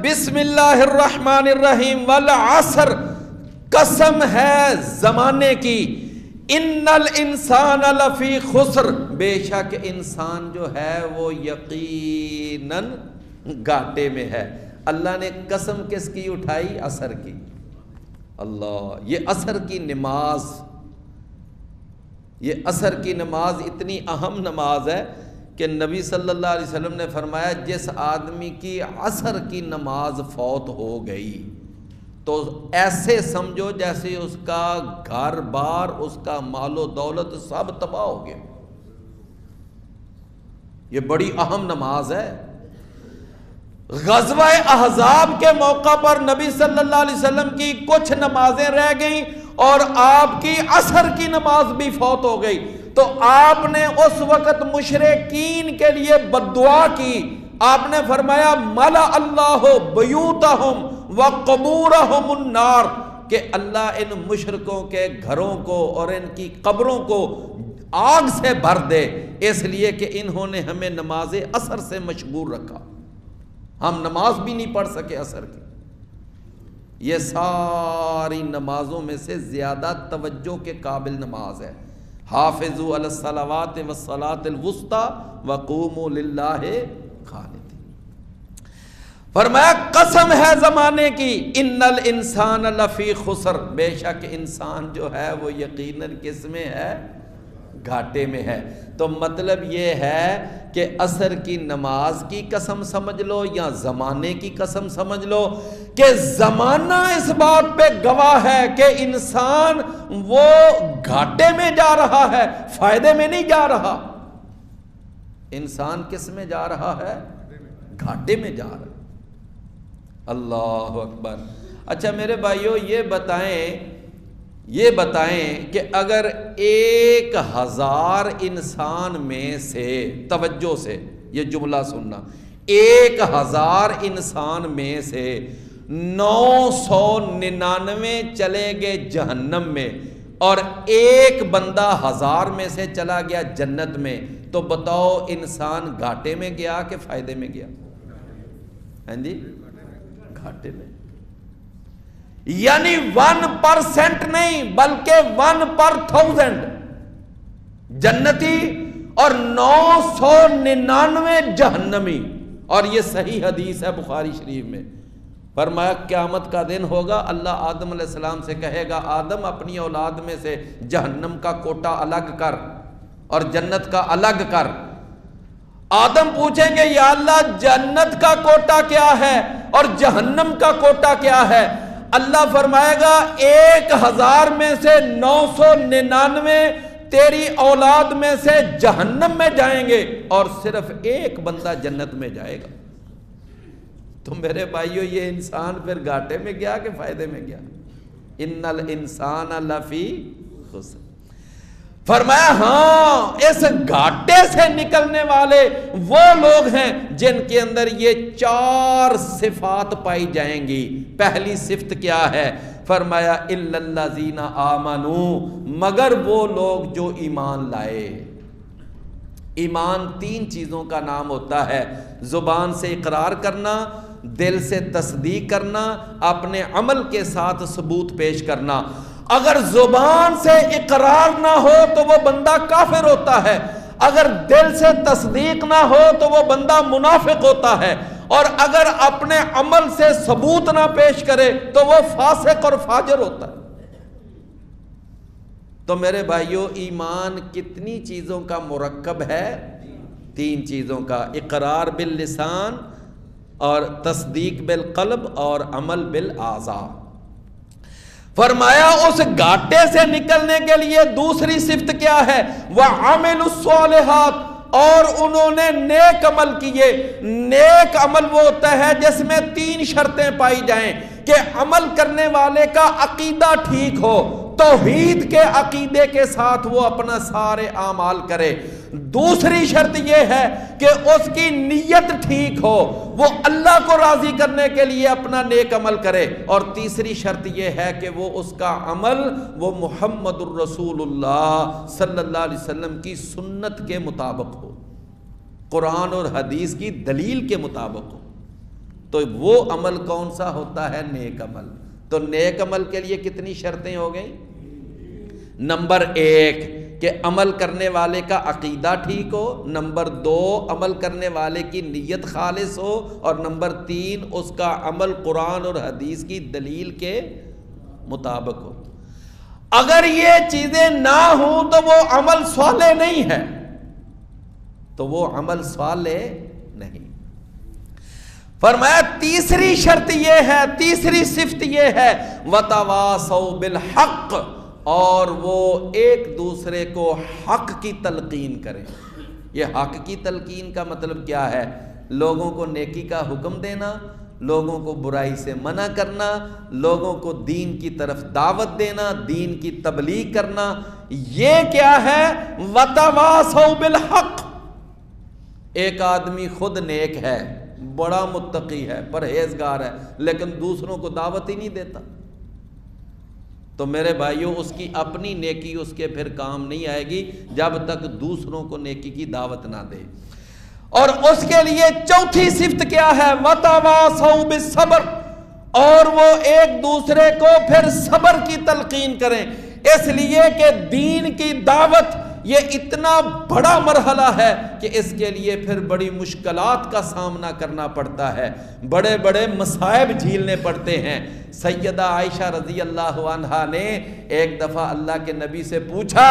بسم اللہ الرحمن الرحیم والعصر، قسم ہے زمانے کی، ان الانسان لفی خسر، بے شک انسان جو ہے وہ یقیناً گھاٹے میں ہے۔ اللہ نے قسم کس کی اٹھائی؟ عصر کی۔ اللہ، یہ عصر کی نماز، یہ عصر کی نماز اتنی اہم نماز ہے کہ نبی صلی اللہ علیہ وسلم نے فرمایا جس آدمی کی عصر کی نماز فوت ہو گئی تو ایسے سمجھو جیسے اس کا گھر بار، اس کا مال و دولت سب تباہ ہو گیا۔ یہ بڑی اہم نماز ہے۔ غزوہ احزاب کے موقع پر نبی صلی اللہ علیہ وسلم کی کچھ نمازیں رہ گئیں اور آپ کی عصر کی نماز بھی فوت ہو گئی، تو آپ نے اس وقت مشرکین کے لیے بد دعا کی۔ آپ نے فرمایا ملا اللہ بیوتہم وقبورہم النار، کہ اللہ ان مشرکوں کے گھروں کو اور ان کی قبروں کو آگ سے بھر دے، اس لیے کہ انہوں نے ہمیں نماز عصر سے مشغول رکھا، ہم نماز بھی نہیں پڑھ سکے عصر کی۔ یہ ساری نمازوں میں سے زیادہ توجہ کے قابل نماز ہے۔ حافظوا علی الصلوات والصلاۃ الوسطی وقوموا للہ قانتین۔ فرمایا قسم ہے زمانے کی، ان الانسان لفی خسر، بے شک انسان جو ہے وہ یقیناً کس میں ہے؟ گھاٹے میں ہے۔ تو مطلب یہ ہے کہ عصر کی نماز کی قسم سمجھ لو یا زمانے کی قسم سمجھ لو کہ زمانہ اس بات پہ گواہ ہے کہ انسان وہ گھاٹے میں جا رہا ہے، فائدے میں نہیں جا رہا۔ انسان کس میں جا رہا ہے؟ گھاٹے میں جا رہا ہے۔ اللہ اکبر۔ اچھا میرے بھائیو یہ بتائیں کہ اگر 1000 انسان میں سے، توجہ سے یہ جملہ سننا، 1000 انسان میں سے 999 چلے گئے جہنم میں اور ایک بندہ 1000 میں سے چلا گیا جنت میں، تو بتاؤ انسان گھاٹے میں گیا کہ فائدے میں گیا؟ ہاں جی، گھاٹے میں۔ یعنی 1% نہیں بلکہ 1/1000 جنتی اور 999 جہنمی۔ اور یہ صحیح حدیث ہے بخاری شریف میں۔ فرمایا قیامت کا دن ہوگا، اللہ آدم علیہ السلام سے کہے گا آدم اپنی اولاد میں سے جہنم کا کوٹا الگ کر اور جنت کا الگ کر۔ آدم پوچھیں گے یا اللہ جنت کا کوٹا کیا ہے اور جہنم کا کوٹا کیا ہے؟ اللہ فرمائے گا 1000 میں سے 999 تیری اولاد میں سے جہنم میں جائیں گے اور صرف ایک بندہ جنت میں جائے گا۔ تو میرے بھائیو یہ انسان پھر گھاٹے میں گیا کہ فائدے میں گیا؟ ان الانسان لفی خسر۔ فرمایا ہاں، اس گھاٹے سے نکلنے والے وہ لوگ ہیں جن کے اندر یہ 4 صفات پائی جائیں گی۔ پہلی صفت کیا ہے؟ فرمایا الا الذین آمنوا، مگر وہ لوگ جو ایمان لائے۔ ایمان 3 چیزوں کا نام ہوتا ہے، زبان سے اقرار کرنا، دل سے تصدیق کرنا، اپنے عمل کے ساتھ ثبوت پیش کرنا۔ اگر زبان سے اقرار نہ ہو تو وہ بندہ کافر ہوتا ہے، اگر دل سے تصدیق نہ ہو تو وہ بندہ منافق ہوتا ہے، اور اگر اپنے عمل سے ثبوت نہ پیش کرے تو وہ فاسق اور فاجر ہوتا ہے۔ تو میرے بھائیو ایمان کتنی چیزوں کا مرکب ہے؟ 3 چیزوں کا، اقرار باللسان اور تصدیق بالقلب اور عمل بالاعضاء۔ فرمایا اس گھاٹے سے نکلنے کے لیے دوسری صفت کیا ہے؟ وَعَمِلُوا الصَّالِحَاتِ، اور انہوں نے نیک عمل کیے۔ نیک عمل وہ ہوتا ہے جس میں 3 شرطیں پائی جائیں کہ عمل کرنے والے کا عقیدہ ٹھیک ہو، توحید کے عقیدے کے ساتھ وہ اپنا سارے اعمال کرے۔ دوسری شرط یہ ہے کہ اس کی نیت ٹھیک ہو، وہ اللہ کو راضی کرنے کے لیے اپنا نیک عمل کرے۔ اور تیسری شرط یہ ہے کہ وہ اس کا عمل وہ محمد الرسول اللہ صلی اللہ علیہ وسلم کی سنت کے مطابق ہو، قرآن اور حدیث کی دلیل کے مطابق ہو۔ تو وہ عمل کون سا ہوتا ہے؟ نیک عمل۔ تو نیک عمل کے لیے کتنی شرطیں ہو گئیں؟ نمبر 1 کہ عمل کرنے والے کا عقیدہ ٹھیک ہو، نمبر 2 عمل کرنے والے کی نیت خالص ہو، اور نمبر 3 اس کا عمل قرآن اور حدیث کی دلیل کے مطابق ہو۔ اگر یہ چیزیں نہ ہوں تو وہ عمل صالح نہیں ہے، تو وہ عمل صالح نہیں۔ فرمایا تیسری شرط یہ ہے، تیسری صفت یہ ہے وَتَوَاصَوْا بِالْحَقِّ، اور وہ ایک دوسرے کو حق کی تلقین کریں۔ یہ حق کی تلقین کا مطلب کیا ہے؟ لوگوں کو نیکی کا حکم دینا، لوگوں کو برائی سے منع کرنا، لوگوں کو دین کی طرف دعوت دینا، دین کی تبلیغ کرنا، یہ کیا ہے؟ وَتَوَاصَوْا بِالْحَقِّ۔ ایک آدمی خود نیک ہے، بڑا متقی ہے، پرہیزگار ہے، لیکن دوسروں کو دعوت ہی نہیں دیتا، تو میرے بھائیوں اس کی اپنی نیکی اس کے پھر کام نہیں آئے گی جب تک دوسروں کو نیکی کی دعوت نہ دے۔ اور اس کے لیے چوتھی صفت کیا ہے؟ وَتَوَاصَوْا بِالصَّبْرِ، اور وہ ایک دوسرے کو پھر صبر کی تلقین کریں، اس لیے کہ دین کی دعوت یہ اتنا بڑا مرحلہ ہے کہ اس کے لیے پھر بڑی مشکلات کا سامنا کرنا پڑتا ہے، بڑے بڑے مصائب جھیلنے پڑتے ہیں۔ سیدہ عائشہ رضی اللہ عنہا نے ایک دفعہ اللہ کے نبی سے پوچھا،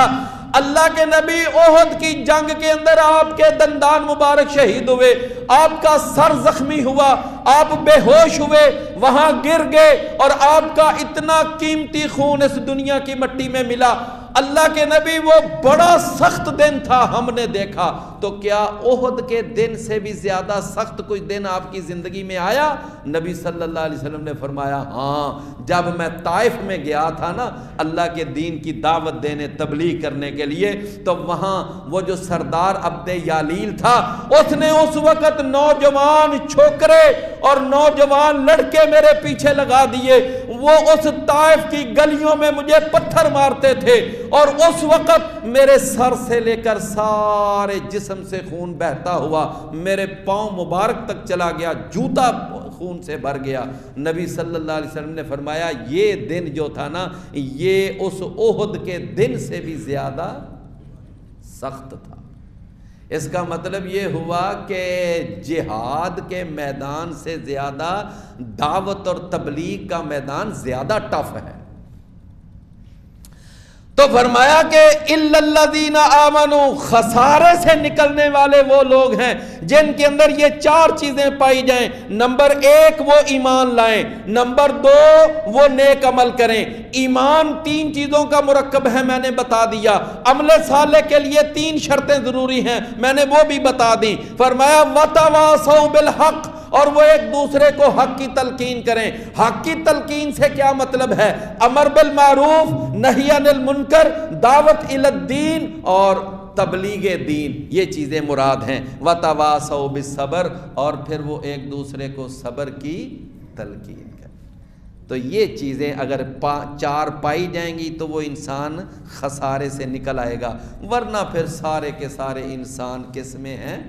اللہ کے نبی احد کی جنگ کے اندر آپ کے دندان مبارک شہید ہوئے، آپ کا سر زخمی ہوا، آپ بے ہوش ہوئے، وہاں گر گئے، اور آپ کا اتنا قیمتی خون اس دنیا کی مٹی میں ملا۔ اللہ کے نبی وہ بڑا سخت دن تھا ہم نے دیکھا، تو کیا احد کے دن سے بھی زیادہ سخت کوئی دن آپ کی زندگی میں آیا؟ نبی صلی اللہ علیہ وسلم نے فرمایا ہاں، جب میں طائف میں گیا تھا نا اللہ کے دین کی دعوت دینے، تبلیغ کرنے کے لیے، تو وہاں وہ جو سردار عبد یالیل تھا، اس نے اس وقت نوجوان چھوکرے اور نوجوان لڑکے میرے پیچھے لگا دیے، وہ اس طائف کی گلیوں میں مجھے پتھر مارتے تھے، اور اس وقت میرے سر سے لے کر سارے جسم سے خون بہتا ہوا میرے پاؤں مبارک تک چلا گیا، جوتا خون سے بھر گیا۔ نبی صلی اللہ علیہ وسلم نے فرمایا یہ دن جو تھا نا، یہ اس احد کے دن سے بھی زیادہ سخت تھا۔ اس کا مطلب یہ ہوا کہ جہاد کے میدان سے زیادہ دعوت اور تبلیغ کا میدان زیادہ ٹف ہے۔ تو فرمایا کہ اِلَّا الَّذِينَ آمَنُوا، خسارے سے نکلنے والے وہ لوگ ہیں جن کے اندر یہ 4 چیزیں پائی جائیں۔ نمبر 1 وہ ایمان لائیں، نمبر 2 وہ نیک عمل کریں۔ ایمان 3 چیزوں کا مرکب ہے، میں نے بتا دیا۔ عمل صالح کے لیے 3 شرطیں ضروری ہیں، میں نے وہ بھی بتا دی۔ فرمایا وَتَوَاصَوْا بِالْحَقِّ، اور وہ ایک دوسرے کو حق کی تلقین کریں۔ حق کی تلقین سے کیا مطلب ہے؟ امر بالمعروف، نہی عن المنکر، دعوت الی الدین اور تبلیغ دین، یہ چیزیں مراد ہیں۔ وَتَوَاصَوْا بِالصَّبْرِ، اور پھر وہ ایک دوسرے کو صبر کی تلقین کریں۔ تو یہ چیزیں اگر 4 پائی جائیں گی تو وہ انسان خسارے سے نکل آئے گا، ورنہ پھر سارے کے سارے انسان کس میں ہیں؟